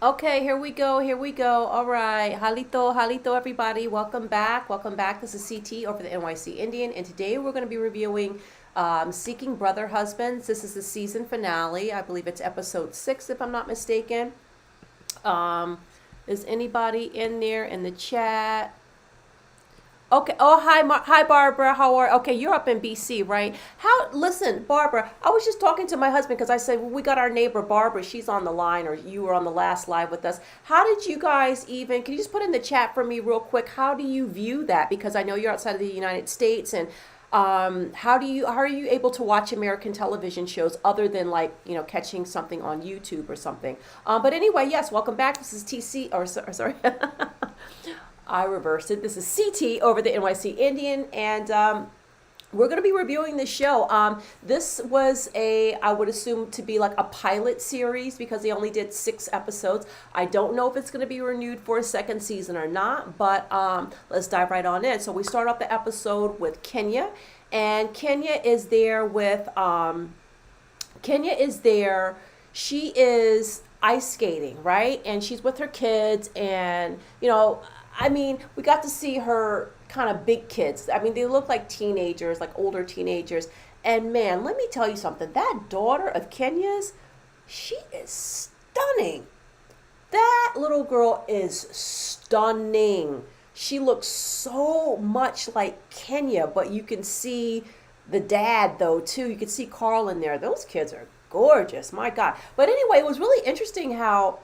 Okay, here we go. Here we go. All right. Halito, halito, everybody. Welcome back. Welcome back. This is CT over the NYC Indian. And today we're going to be reviewing Seeking Brother Husbands. This is the season finale. I believe it's episode 6, if I'm not mistaken. Um, is anybody in there in the chat? Okay. Oh, hi, hi, Barbara. How are? Okay, you're up in BC, right? How? Listen, Barbara. I was just talking to my husband because I said well, we got our neighbor Barbara. She's on the line, or you were on the last live with us. How did you guys even? Can you just put in the chat for me real quick? How do you view that? Because I know you're outside of the United States, and how are you able to watch American television shows other than like catching something on YouTube or something? But anyway, yes, welcome back. This is TC, or sorry. I reversed it. This is CT over the NYC Indian, and we're going to be reviewing this show. This was I would assume to be like a pilot series because they only did 6 episodes. I don't know if it's going to be renewed for a second season or not, but let's dive right on in. So we start off the episode with Kenya, and Kenya is there with, Kenya is there. She is ice skating, right? And she's with her kids, and I mean, we got to see her kind of big kids. I mean, they look like teenagers, like older teenagers. And man, let me tell you something. That daughter of Kenya's, she is stunning. That little girl is stunning. She looks so much like Kenya, but you can see the dad though too. You can see Carl in there. Those kids are gorgeous. My God. But anyway, it was really interesting how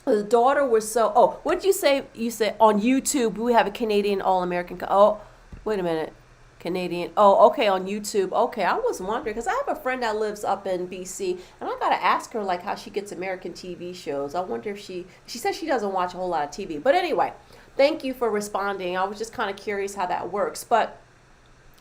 the daughter was so. Oh, what did you say? You said on YouTube we have a Canadian All American. Oh, wait a minute. Canadian. Oh, okay, on YouTube. Okay, I was wondering because I have a friend that lives up in BC, and I gotta ask her like how she gets American TV shows. I wonder if she says she doesn't watch a whole lot of TV. But anyway, thank you for responding. I was just kind of curious how that works. But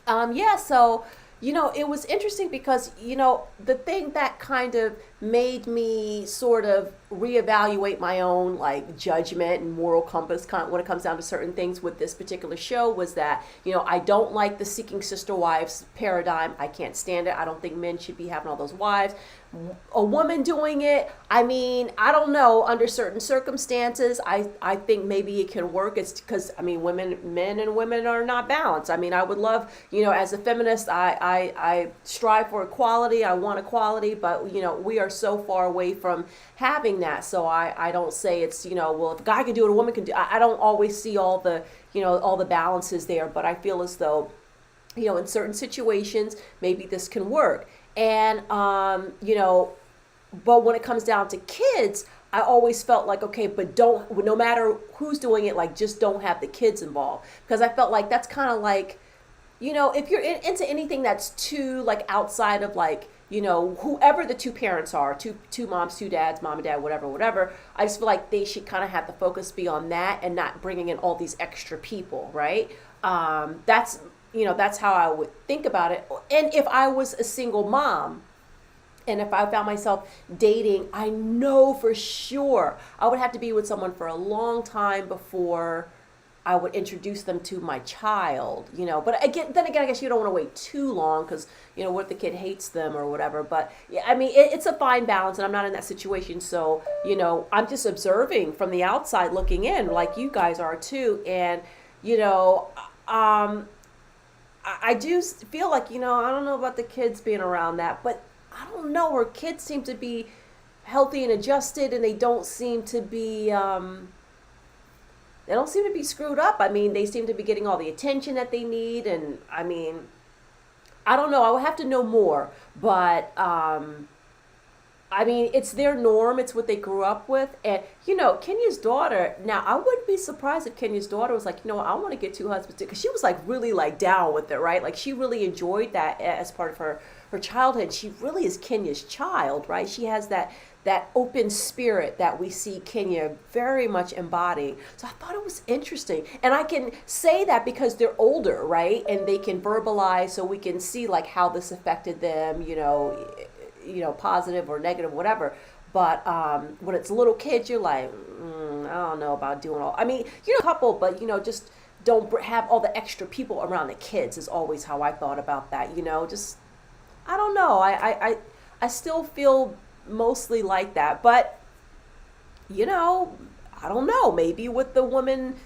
yeah, so it was interesting because the thing that kind of made me sort of reevaluate my own like judgment and moral compass when it comes down to certain things with this particular show was that I don't like the seeking sister wives paradigm. I can't stand it. I don't think men should be having all those wives. A woman doing it, I mean, I don't know, under certain circumstances I think maybe it can work. It's because I mean men and women are not balanced. I mean, I would love, as a feminist, I strive for equality. I want equality, but we are so far away from having that. So I don't say it's well, if a guy can do it, a woman can do. I don't always see all the all the balances there, but I feel as though in certain situations maybe this can work. And but when it comes down to kids, I always felt like, okay, but don't, no matter who's doing it, like just don't have the kids involved, because I felt like that's kind of like, if you're into anything that's too like outside of like whoever the two parents are, two moms, two dads, mom and dad, whatever, I just feel like they should kind of have the focus be on that and not bringing in all these extra people, right? That's how I would think about it. And if I was a single mom, and if I found myself dating, I know for sure I would have to be with someone for a long time before I would introduce them to my child, But then again, I guess you don't want to wait too long because, what if the kid hates them or whatever. But yeah, I mean, it's a fine balance, and I'm not in that situation. So, I'm just observing from the outside looking in, like you guys are too. And, um, I do feel like, I don't know about the kids being around that, but I don't know, her kids seem to be healthy and adjusted, and they don't seem to be screwed up. I mean, they seem to be getting all the attention that they need, and I mean, I don't know. I would have to know more, but I mean, it's their norm. It's what they grew up with. And, Kenya's daughter, now, I wouldn't be surprised if Kenya's daughter was like, I want to get 2 husbands too. Because she was like really like down with it, right? Like she really enjoyed that as part of her childhood. She really is Kenya's child, right? She has that open spirit that we see Kenya very much embodying. So I thought it was interesting. And I can say that because they're older, right? And they can verbalize, so we can see like how this affected them, positive or negative, whatever. But when it's little kids, you're like, I don't know about doing all. I mean, a couple, but just don't have all the extra people around the kids. Is always how I thought about that. Just I don't know. I still feel mostly like that, but you know, I don't know, maybe with the woman,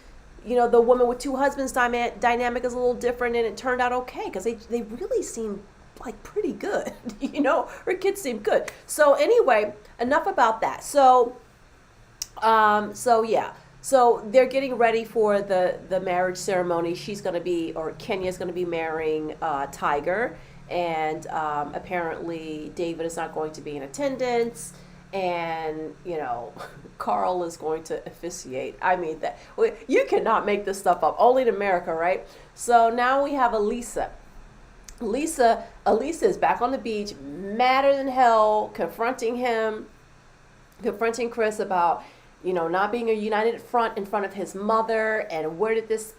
the woman with two husbands dynamic is a little different, and it turned out okay because they really seem like pretty good. Her kids seem good. So anyway, enough about that. So yeah. So they're getting ready for the marriage ceremony. Kenya's going to be marrying Tiger, and apparently David is not going to be in attendance, and Carl is going to officiate. I mean, that you cannot make this stuff up. Only in America, right? So now we have Elisa. Elisa is back on the beach, madder than hell, confronting Chris about not being a united front in front of his mother, and where did this,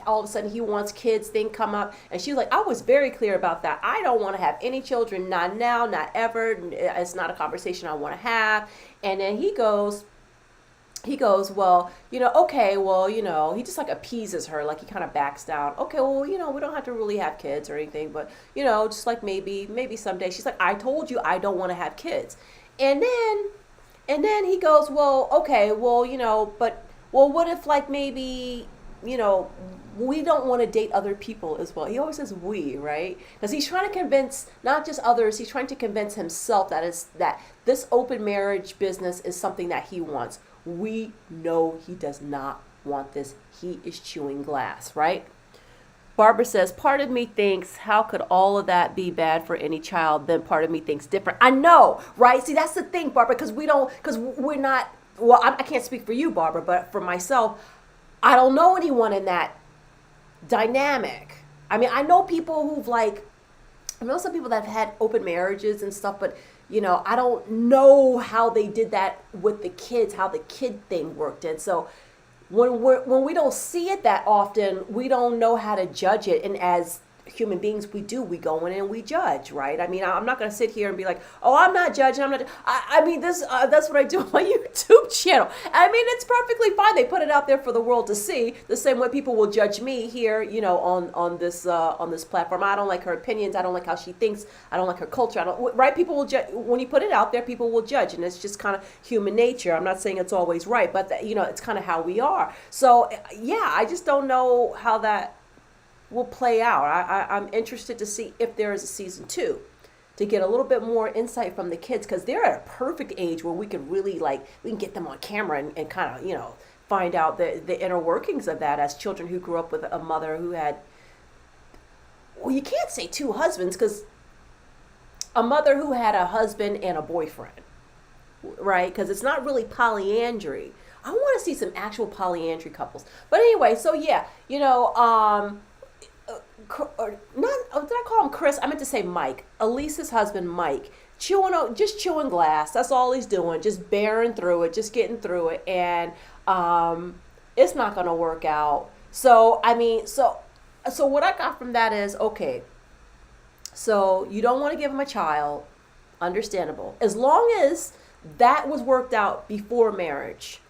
all of a sudden he wants kids thing come up. And she was like, I was very clear about that. I don't want to have any children, not now, not ever. It's not a conversation I want to have. And then he goes, well, okay, well, he just like appeases her, like he kind of backs down. Okay, well, we don't have to really have kids or anything, but, just like maybe someday. She's like, I told you I don't want to have kids. And then he goes, well, okay, well, what if like maybe, we don't want to date other people as well. He always says we, right? Because he's trying to convince not just others, he's trying to convince himself that this open marriage business is something that he wants. We know he does not want this. He is chewing glass, right? Barbara says, part of me thinks, how could all of that be bad for any child? Then part of me thinks different. I know, right? See, that's the thing, Barbara, because we're not, well, I can't speak for you, Barbara, but for myself, I don't know anyone in that dynamic. I mean, I know some people that have had open marriages and stuff, but I don't know how they did that with the kids, how the kid thing worked. And so when we don't see it that often, we don't know how to judge it. And as human beings, we go in and we judge, right? I mean, I'm not going to sit here and be like, oh, I'm not judging. I mean, that's what I do on my YouTube channel. I mean, it's perfectly fine. They put it out there for the world to see, the same way people will judge me here, on this platform. I don't like her opinions. I don't like how she thinks. I don't like her culture. Right? People will judge. When you put it out there, people will judge, and it's just kind of human nature. I'm not saying it's always right, but it's kind of how we are. So yeah, I just don't know how that will play out. I'm interested to see if there is a season 2 to get a little bit more insight from the kids, because they're at a perfect age where we could really we can get them on camera and kind of find out the inner workings of that as children who grew up with a mother who had, well, you can't say 2 husbands, because a mother who had a husband and a boyfriend, right? Because it's not really polyandry. I want to see some actual polyandry couples. But anyway, so yeah, or not, did I call him Chris? I meant to say Mike. Elisa's husband, Mike, just chewing glass. That's all he's doing, just bearing through it, just getting through it, and it's not going to work out. So I mean, so what I got from that is, okay, so you don't want to give him a child, understandable, as long as that was worked out before marriage,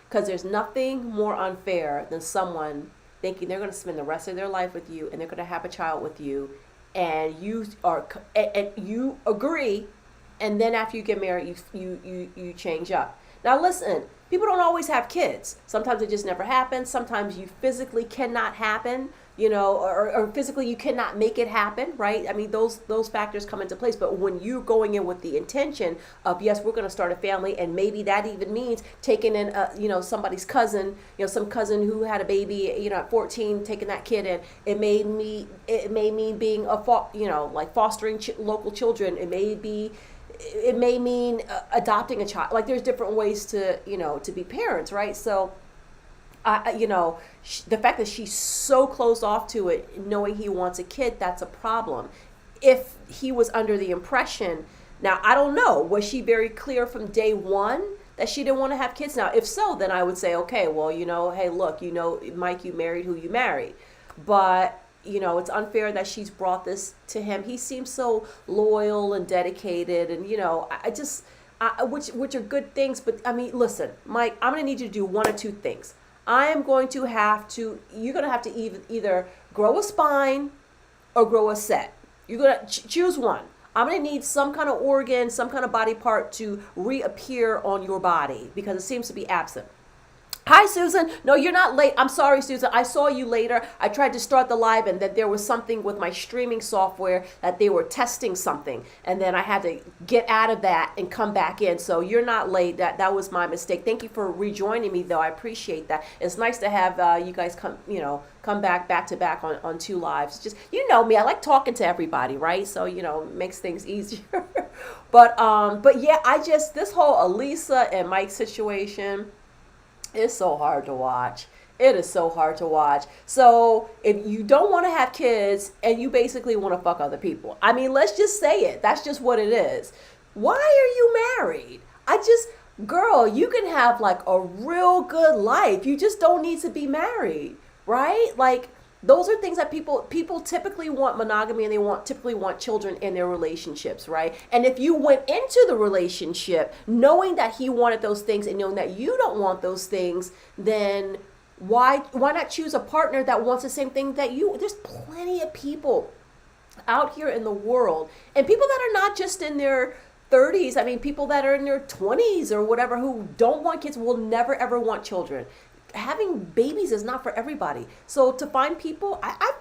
because there's nothing more unfair than someone thinking they're going to spend the rest of their life with you and they're going to have a child with you, and you agree, and then after you get married, you change up. Now listen, people don't always have kids. Sometimes it just never happens. Sometimes you physically cannot happen, or physically you cannot make it happen, right? I mean, those factors come into place. But when you're going in with the intention of, yes, we're going to start a family, and maybe that even means taking in, somebody's cousin, some cousin who had a baby, at 14, taking that kid in. It may mean being fostering local children. It may mean adopting a child. Like, there's different ways to be parents, right? So, the fact that she's so closed off to it, knowing he wants a kid, that's a problem. If he was under the impression, now I don't know, was she very clear from day one that she didn't want to have kids? Now, if so, then I would say, okay, well, hey, look, Mike, you married who you married. But it's unfair that she's brought this to him. He seems so loyal and dedicated, and which are good things. But I mean, listen, Mike, I'm gonna need you to do one or two things. You're gonna have to either grow a spine or grow a set. You're gonna choose one. I'm going to need some kind of organ, some kind of body part to reappear on your body because it seems to be absent. Hi, Susan. No, you're not late. I'm sorry, Susan. I saw you later. I tried to start the live and that there was something with my streaming software that they were testing something. And then I had to get out of that and come back in. So you're not late. That was my mistake. Thank you for rejoining me, though. I appreciate that. It's nice to have you guys come back to back on two lives. Just, you know me. I like talking to everybody, right? So, it makes things easier. But yeah, this whole Elisa and Mike situation, it's so hard to watch. It is so hard to watch. So if you don't want to have kids and you basically want to fuck other people, I mean, let's just say it. That's just what it is. Why are you married? Girl, you can have like a real good life. You just don't need to be married, right? Like, those are things that people typically want monogamy, and they typically want children in their relationships, right? And if you went into the relationship knowing that he wanted those things and knowing that you don't want those things, then why not choose a partner that wants the same thing that you? There's plenty of people out here in the world, and people that are not just in their 30s. I mean, people that are in their 20s or whatever who don't want kids, will never ever want children. Having babies is not for everybody. So to find people, I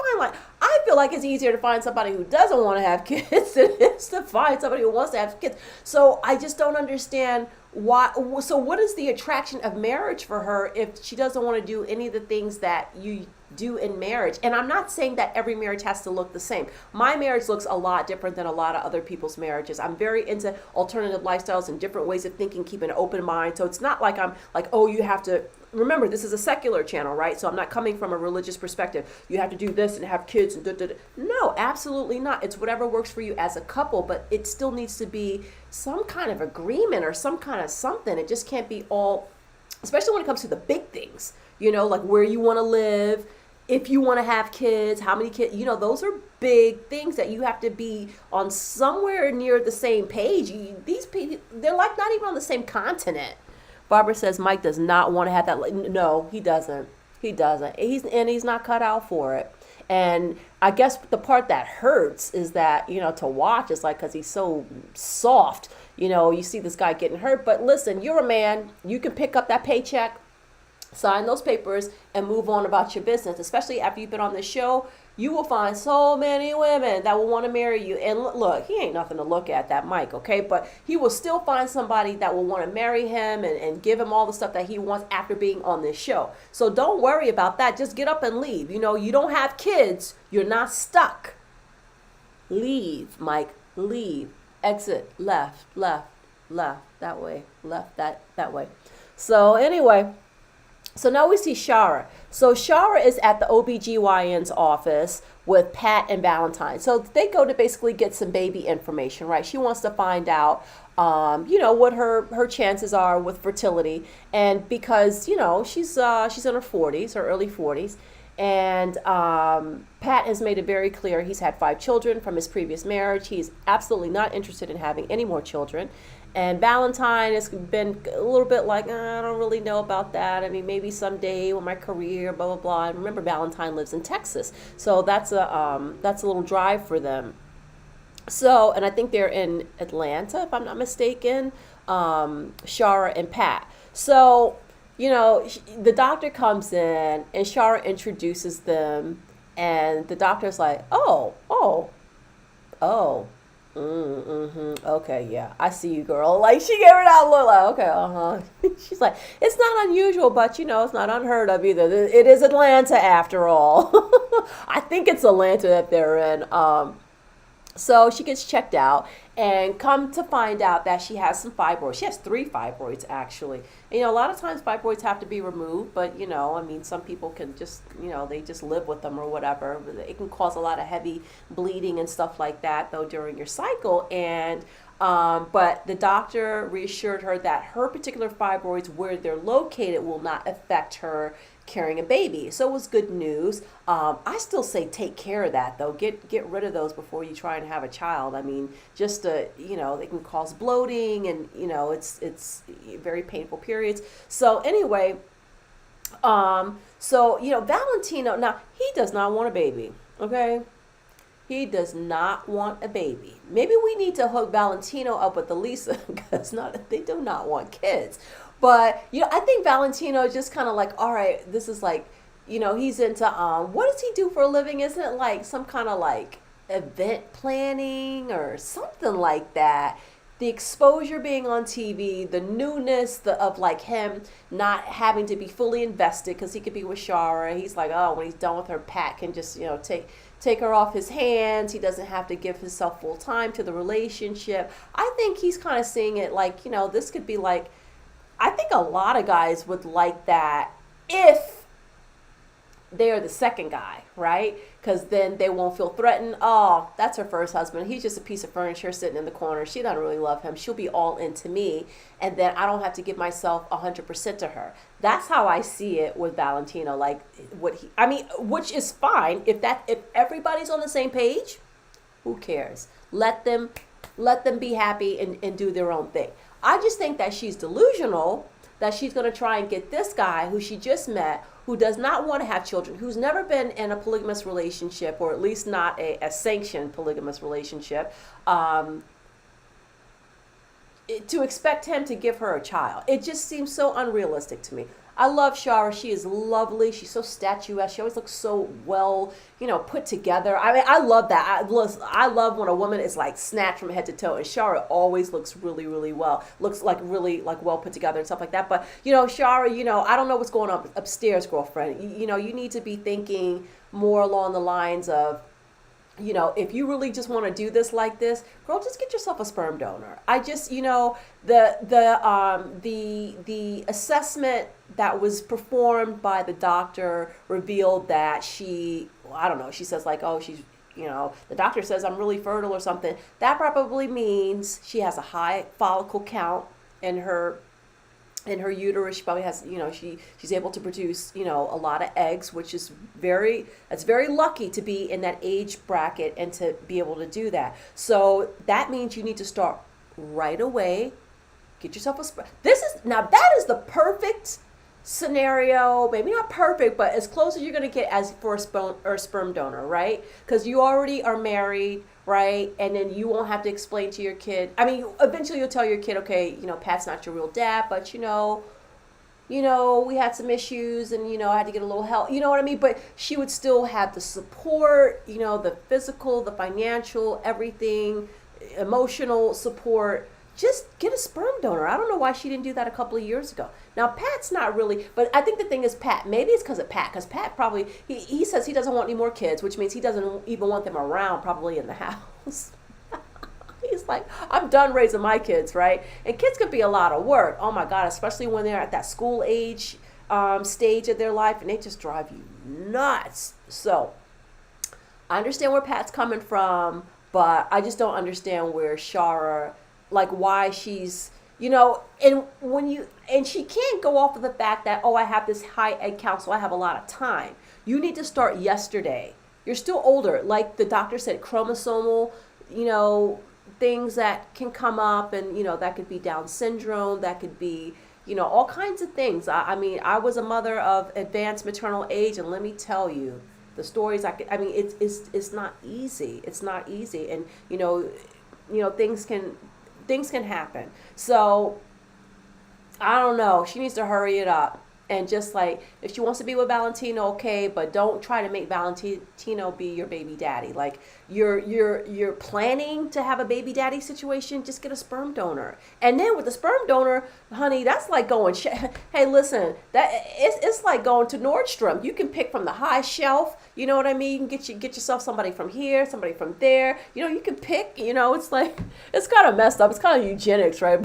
feel like it's easier to find somebody who doesn't want to have kids than it is to find somebody who wants to have kids. So I just don't understand why. So what is the attraction of marriage for her if she doesn't want to do any of the things that you do in marriage? And I'm not saying that every marriage has to look the same. My marriage looks a lot different than a lot of other people's marriages. I'm very into alternative lifestyles and different ways of thinking, keeping an open mind. So it's not like I'm like, oh, you have to. Remember, this is a secular channel, right? So I'm not coming from a religious perspective. You have to do this and have kids and da. No, absolutely not. It's whatever works for you as a couple, but it still needs to be some kind of agreement or some kind of something. It just can't be all, especially when it comes to the big things, like where you want to live, if you want to have kids, how many kids, those are big things that you have to be on somewhere near the same page. These people, they're like not even on the same continent. Barbara says Mike does not want to have that. No, he doesn't. He doesn't. He's not cut out for it. And I guess the part that hurts is that, to watch is like, because he's so soft, you see this guy getting hurt. But listen, you're a man. You can pick up that paycheck, sign those papers, and move on about your business. Especially after you've been on this show, you will find so many women that will want to marry you. And look, he ain't nothing to look at, that Mike, okay? But he will still find somebody that will want to marry him and give him all the stuff that he wants after being on this show. So don't worry about that. Just get up and leave. You don't have kids. You're not stuck. Leave, Mike. Leave. Exit. Left. That way. Left. That way. So anyway. So now we see Shara. So Shara is at the OBGYN's office with Pat and Valentine. So they go to basically get some baby information, right? She wants to find out, what her chances are with fertility. And because, she's in her 40s, her early 40s. And Pat has made it very clear he's had 5 children from his previous marriage. He's absolutely not interested in having any more children. And Valentine has been a little bit like, I don't really know about that. I mean, maybe someday with my career, blah, blah, blah. And remember, Valentine lives in Texas. So that's a little drive for them. So, and I think they're in Atlanta, if I'm not mistaken, Shara and Pat. So, the doctor comes in and Shara introduces them. And the doctor's like, oh. Okay, yeah, I see you, girl. Like, she gave her that look like, okay, She's like, it's not unusual, but, it's not unheard of either. It is Atlanta after all. I think it's Atlanta that they're in. So she gets checked out and come to find out that she has some fibroids. She has 3 fibroids, actually. And, a lot of times fibroids have to be removed, but, some people can just, they just live with them or whatever. It can cause a lot of heavy bleeding and stuff like that, though, during your cycle. And but the doctor reassured her that her particular fibroids, where they're located, will not affect her carrying a baby. So it was good news. I still say take care of that, though. Get rid of those before you try and have a child. I mean, just they can cause bloating, and it's very painful periods. So anyway, Valentino, now he does not want a baby. Okay, He does not want a baby. Maybe we need to hook Valentino up with Elisa because they do not want kids. But I think Valentino is just kind of like, all right, this is like, he's into what does he do for a living? Isn't it like some kind of like event planning or something like that? The exposure being on TV, the newness of like him not having to be fully invested because he could be with Shara. He's like, oh, when he's done with her, Pat can just take her off his hands. He doesn't have to give himself full time to the relationship. I think he's kind of seeing it like, this could be like, I think a lot of guys would like that if they're the second guy, right? Because then they won't feel threatened. Oh, that's her first husband. He's just a piece of furniture sitting in the corner. She doesn't really love him. She'll be all into me. And then I don't have to give myself 100% to her. That's how I see it with Valentino. Like which is fine. If everybody's on the same page, who cares? Let them be happy and do their own thing. I just think that she's delusional, that she's going to try and get this guy who she just met, who does not want to have children, who's never been in a polygamous relationship, or at least not a sanctioned polygamous relationship, to expect him to give her a child. It just seems so unrealistic to me. I love Shara. She is lovely. She's so statuesque. She always looks so well, put together. I mean, I love that. I love when a woman is like snatched from head to toe. And Shara always looks really, really well. Looks like really like well put together and stuff like that. But, Shara, I don't know what's going on upstairs, girlfriend. You need to be thinking more along the lines of, if you really just want to do this like this, girl, just get yourself a sperm donor. I just, the assessment that was performed by the doctor revealed that she says like, oh, she's, the doctor says I'm really fertile or something. That probably means she has a high follicle count in her uterus. She probably has, she's able to produce, a lot of eggs, which is that's very lucky to be in that age bracket and to be able to do that. So that means you need to start right away. Get yourself that is the perfect scenario, maybe not perfect, but as close as you're going to get as for a sperm donor, right? Because you already are married, right? And then you won't have to explain to your kid. I mean, eventually you'll tell your kid, okay, Pat's not your real dad, but we had some issues and, I had to get a little help. You know what I mean? But she would still have the support, the physical, the financial, everything, emotional support. Just get a sperm donor. I don't know why she didn't do that a couple of years ago. Now, Pat's not really, but I think the thing is Pat, maybe it's because of Pat, because Pat probably, he says he doesn't want any more kids, which means he doesn't even want them around probably in the house. He's like, I'm done raising my kids, right? And kids can be a lot of work. Oh my God, especially when they're at that school age stage of their life and they just drive you nuts. So I understand where Pat's coming from, but I just don't understand where Shara, like why she's, and she can't go off of the fact that, oh, I have this high egg count, so I have a lot of time. You need to start yesterday. You're still older. Like the doctor said, chromosomal, things that can come up, and, that could be Down syndrome, that could be, all kinds of things. I mean, I was a mother of advanced maternal age, and let me tell you, the stories it's not easy. It's not easy. And, things can happen. So I don't know. She needs to hurry it up. And just like, if she wants to be with Valentino, okay, but don't try to make Valentino be your baby daddy. Like you're planning to have a baby daddy situation, just get a sperm donor. And then with the sperm donor, honey, that's like going, hey, listen, it's like going to Nordstrom. You can pick from the high shelf, you know what I mean? You can get yourself somebody from here, somebody from there. You can pick, it's like, it's kind of messed up. It's kind of eugenics, right?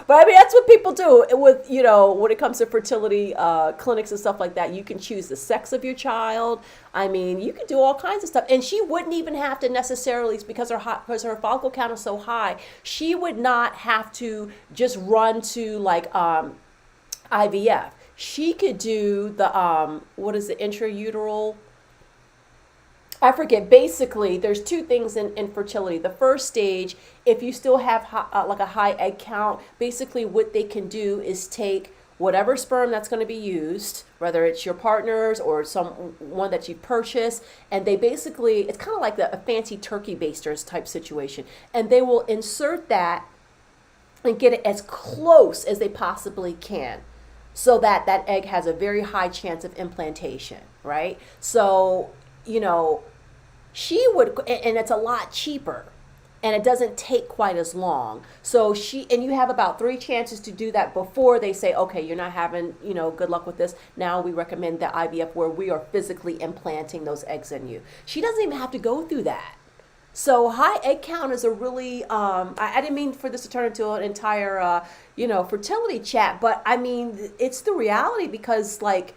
But I mean, that's what people do with, when it comes to fertility clinics and stuff like that. You can choose the sex of your child. I mean, you can do all kinds of stuff. And she wouldn't even have to necessarily, because her follicle count is so high, she would not have to just run to like IVF. She could do the, intrauteral, I forget. Basically, there's two things in fertility. The first stage, if you still have like a high egg count, basically what they can do is take whatever sperm that's going to be used, whether it's your partner's or one that you purchase, and they basically, it's kind of like a fancy turkey basters type situation, and they will insert that and get it as close as they possibly can, so that that egg has a very high chance of implantation, right? So, she would, and it's a lot cheaper, and it doesn't take quite as long. So and you have about 3 chances to do that before they say, okay, you're not having, good luck with this. Now we recommend the IVF where we are physically implanting those eggs in you. She doesn't even have to go through that. So high egg count is a really, I didn't mean for this to turn into an entire, fertility chat, but I mean, it's the reality because like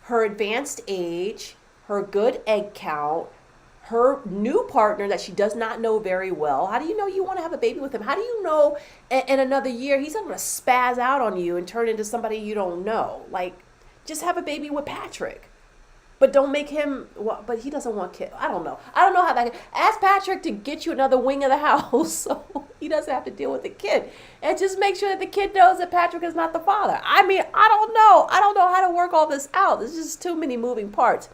her advanced age, her good egg count, her new partner that she does not know very well. How do you know you want to have a baby with him? How do you know in another year he's not going to spaz out on you and turn into somebody you don't know? Like, just have a baby with Patrick. But don't make him, but he doesn't want kids. I don't know how that, ask Patrick to get you another wing of the house so he doesn't have to deal with the kid. And just make sure that the kid knows that Patrick is not the father. I mean, I don't know how to work all this out. There's just too many moving parts.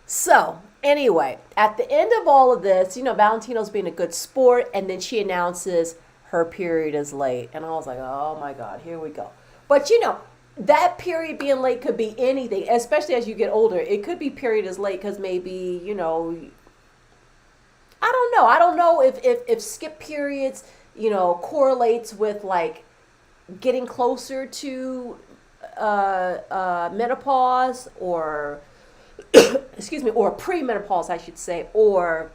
So, anyway, at the end of all of this, Valentino's being a good sport, and then she announces her period is late. And I was like, oh my God, here we go. But that period being late could be anything, especially as you get older. It could be period is late because maybe, I don't know. I don't know if skip periods, correlates with like getting closer to menopause or excuse me, or premenopause, I should say, or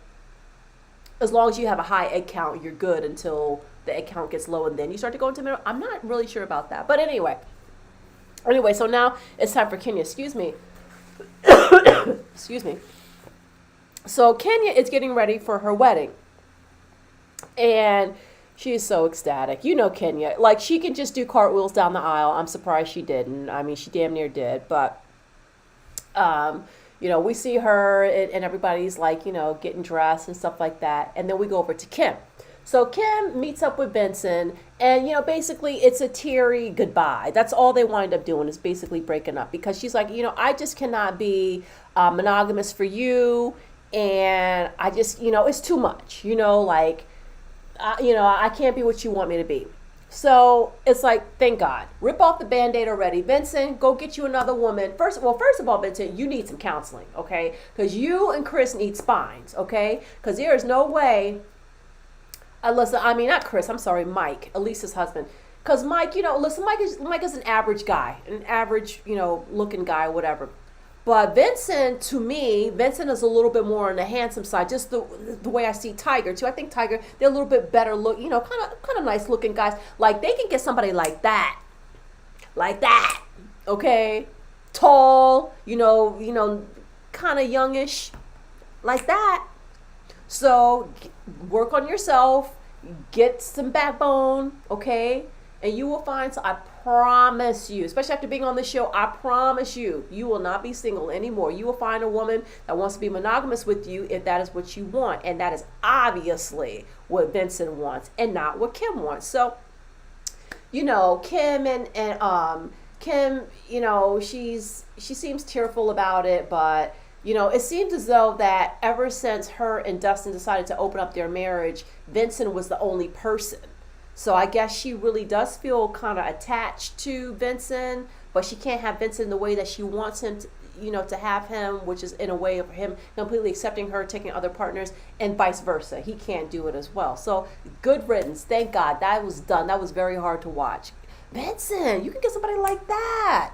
as long as you have a high egg count, you're good until the egg count gets low and then you start to go into menopause. I'm not really sure about that. But anyway, so now it's time for Kenya. Excuse me. Excuse me. So Kenya is getting ready for her wedding. And she's so ecstatic. Kenya. Like, she can just do cartwheels down the aisle. I'm surprised she didn't. I mean, she damn near did. But we see her and everybody's like, getting dressed and stuff like that. And then we go over to Kim. So Kim meets up with Benson and, basically it's a teary goodbye. That's all they wind up doing is basically breaking up because she's like, I just cannot be monogamous for you. And I just, it's too much, I can't be what you want me to be. So it's like, thank God. Rip off the Band-Aid already. Vincent, go get you another woman. First of all, Vincent, you need some counseling, okay? Because you and Chris need spines, okay? Because there is no way, not Chris, I'm sorry, Mike, Elisa's husband. Because Mike, Mike is an average guy, looking guy, whatever. But Vincent, to me, is a little bit more on the handsome side. Just the way I see Tiger too. I think Tiger, they're a little bit better look, kind of nice looking guys. Like they can get somebody like that, okay, tall, kind of youngish, like that. So work on yourself, get some backbone, okay, and you will find. So I promise you, especially after being on this show, I promise you, you will not be single anymore. You will find a woman that wants to be monogamous with you if that is what you want. And that is obviously what Vincent wants and not what Kim wants. So, Kim and Kim, she seems tearful about it, but it seems as though that ever since her and Dustin decided to open up their marriage, Vincent was the only person. So I guess she really does feel kind of attached to Vincent, but she can't have Vincent the way that she wants him to, to have him, which is in a way of him completely accepting her, taking other partners, and vice versa. He can't do it as well. So good riddance. Thank God that was done. That was very hard to watch. Vincent, you can get somebody like that.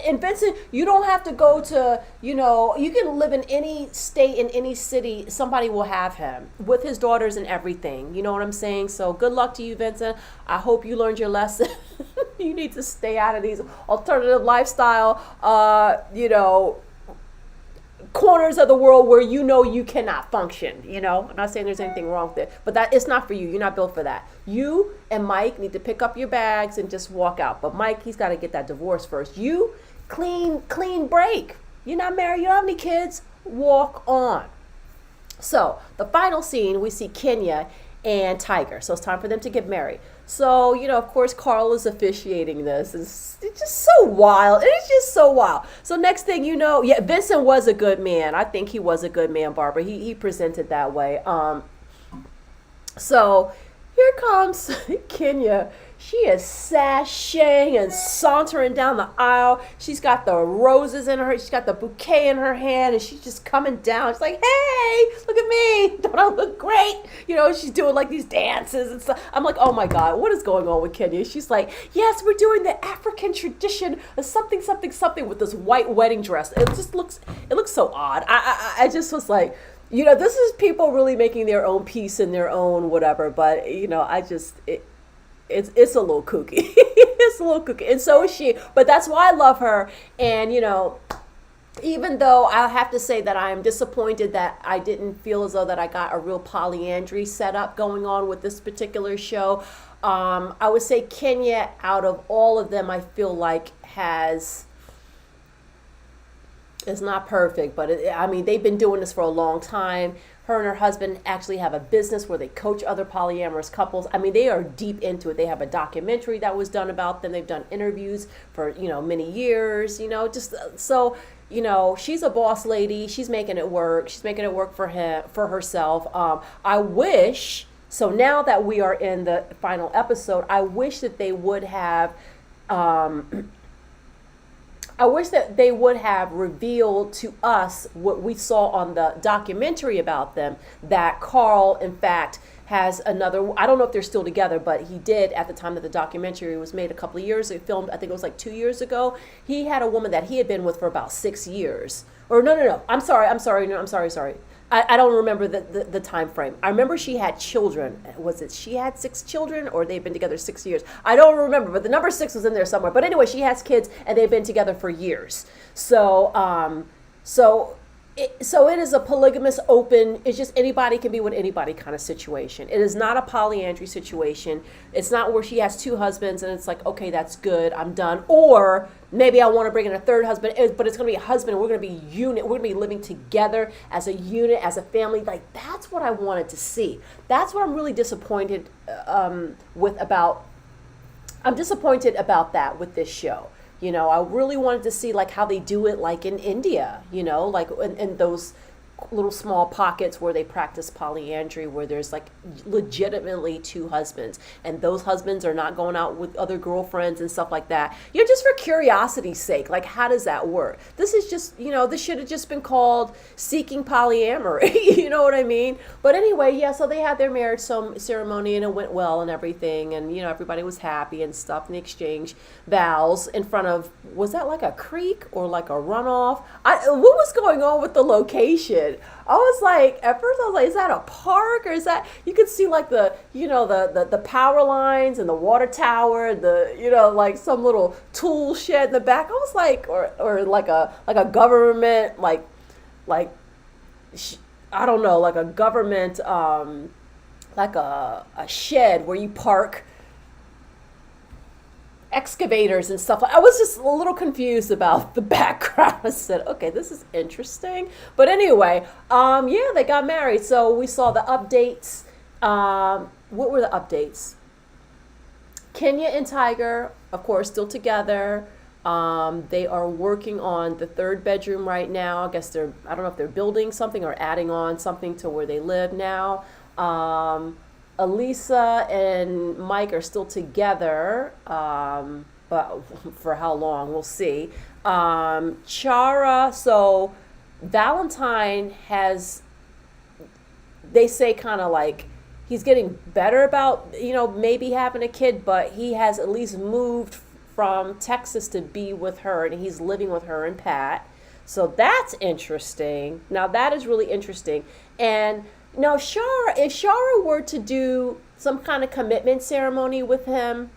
And Vincent, you don't have to go to, you can live in any state, in any city, somebody will have him with his daughters and everything. You know what I'm saying? So good luck to you, Vincent. I hope you learned your lesson. You need to stay out of these alternative lifestyle, corners of the world where you cannot function. I'm not saying there's anything wrong with it, but that it's not for you. You're not built for that. You and Mike need to pick up your bags and just walk out. But Mike, he's got to get that divorce first. You clean break. You're not married. You don't have any kids. Walk on. So the final scene, we see Kenya and Tiger. So it's time for them to get married. So, of course, Carl is officiating this. It's just so wild. It's just so wild. So, next thing you know, yeah, Vincent was a good man. I think he was a good man, Barbara. He presented that way. So here comes Kenya. She is sashaying and sauntering down the aisle. She's got the roses in her. She's got the bouquet in her hand, and she's just coming down. She's like, "Hey, look at me! Don't I look great?" She's doing like these dances and stuff. I'm like, "Oh my God, what is going on with Kenya?" She's like, "Yes, we're doing the African tradition of something, something, something with this white wedding dress." It looks so odd. I just was like. This is people really making their own peace and their own whatever, but it's a little kooky. It's a little kooky, and so is she. But that's why I love her. And even though I have to say that I am disappointed that I didn't feel as though that I got a real polyandry setup going on with this particular show, I would say Kenya, out of all of them, I feel like it's not perfect, but they've been doing this for a long time. Her and her husband actually have a business where they coach other polyamorous couples. They are deep into it. They have a documentary that was done about them. They've done interviews for, many years, she's a boss lady. She's making it work. She's making it work for herself. I wish, so now that we are in the final episode, I wish that they would have, revealed to us what we saw on the documentary about them, that Carl, in fact, has another, I don't know if they're still together, but he did at the time that the documentary was made a couple of years, it filmed, I think it was like 2 years ago. He had a woman that he had been with for about 6 years. Or no, I'm sorry. I don't remember the time frame. I remember she had children. Was it she had 6 children, or they've been together 6 years? I don't remember, but the number 6 was in there somewhere. But anyway, she has kids, and they've been together for years. So it is a polygamous, open, it's just anybody can be with anybody kind of situation. It is not a polyandry situation. It's not where she has 2 husbands and it's like, okay, that's good, I'm done. Or maybe I want to bring in a 3rd husband, but it's going to be a husband and we're going to be unit. We're going to be living together as a unit, as a family. Like, that's what I wanted to see. That's what I'm really disappointed I'm disappointed about that with this show. I really wanted to see like how they do it like in India, like in those little small pockets where they practice polyandry, where there's like legitimately 2 husbands and those husbands are not going out with other girlfriends and stuff like that. Just for curiosity's sake, like how does that work? This is just, this should have just been called Seeking Polyamory. You know what I mean? But anyway, yeah, so they had their marriage ceremony and it went well and everything, and everybody was happy and stuff, and they exchanged vows in front of, was that like a creek or like a runoff? What was going on with the location? I was like, at first I was like, is that a park, or is that, you could see like the power lines and the water tower, like some little tool shed in the back. I was like, or like a government, I don't know, like a government, like a shed where you park excavators and stuff. I was just a little confused about the background. I said, okay, this is interesting. But anyway, yeah, they got married. So we saw the updates. What were the updates? Kenya and Tiger, of course, still together. They are working on the 3rd bedroom right now. I guess I don't know if they're building something or adding on something to where they live now. Elisa and Mike are still together, but for how long, we'll see. Chara, so Valentine they say kind of like, he's getting better about, maybe having a kid, but he has at least moved from Texas to be with her, and he's living with her and Pat. So that's interesting. Now that is really interesting. And now, if Shara were to do some kind of commitment ceremony with him,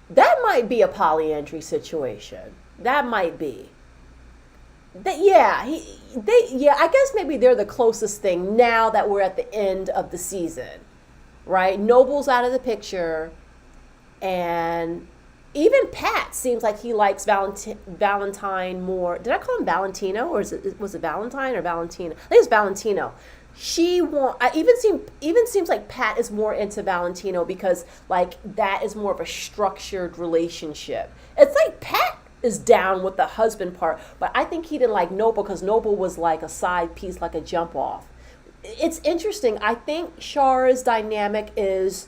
that might be a polyandry situation. That might be. I guess maybe they're the closest thing now that we're at the end of the season, right? Noble's out of the picture, and even Pat seems like he likes Valentine more. Did I call him Valentino, or was it Valentine or Valentino? I think it's Valentino. I even seems like Pat is more into Valentino because like that is more of a structured relationship. It's like Pat is down with the husband part, but I think he didn't like Noble because Noble was like a side piece, like a jump off. It's interesting. I think Char's dynamic is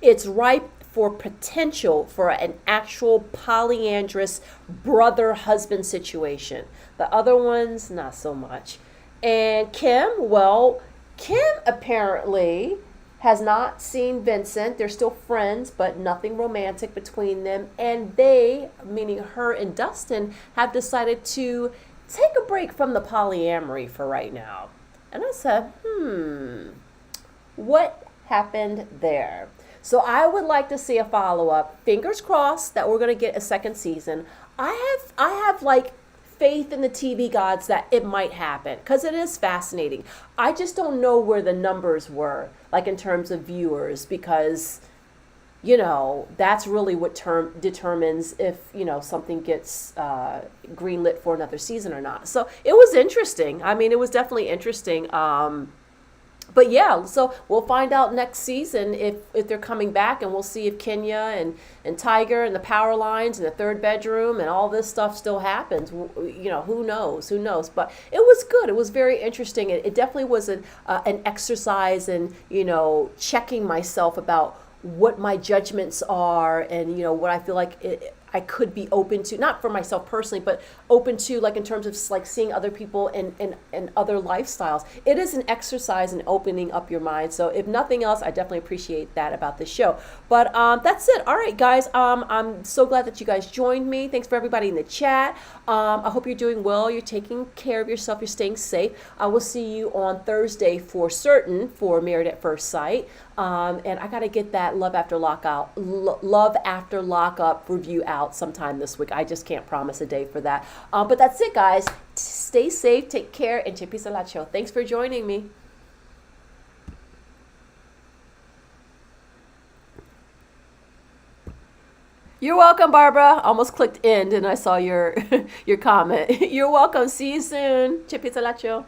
it's ripe for potential for an actual polyandrous brother husband situation. The other ones, not so much. And Kim, well, Kim apparently has not seen Vincent. They're still friends, but nothing romantic between them. And they, meaning her and Dustin, have decided to take a break from the polyamory for right now. And I said, what happened there? So I would like to see a follow up. Fingers crossed that we're going to get a second season. I have like faith in the TV gods that it might happen because it is fascinating. I just don't know where the numbers were, like in terms of viewers, because that's really what determines if something gets greenlit for another season or not. So it was interesting. I mean, it was definitely interesting. But yeah, so we'll find out next season if they're coming back, and we'll see if Kenya and Tiger and the power lines and the third bedroom and all this stuff still happens. Who knows? Who knows? But it was good. It was very interesting. It definitely was an exercise in checking myself about what my judgments are and what I feel like I could be open to, not for myself personally, but open to, like in terms of like seeing other people and other lifestyles. It is an exercise in opening up your mind. So if nothing else, I definitely appreciate that about this show. But that's it. All right, guys. I'm so glad that you guys joined me. Thanks for everybody in the chat. I hope you're doing well. You're taking care of yourself. You're staying safe. I will see you on Thursday for certain for Married at First Sight. And I got to get that Love After Lockup review out sometime this week. I just can't promise a day for that. But that's it, guys. Stay safe, take care, and Chipisa Lacho. Thanks for joining me. You're welcome, Barbara. Almost clicked end and I saw your your comment. You're welcome. See you soon. Chipisa Lacho.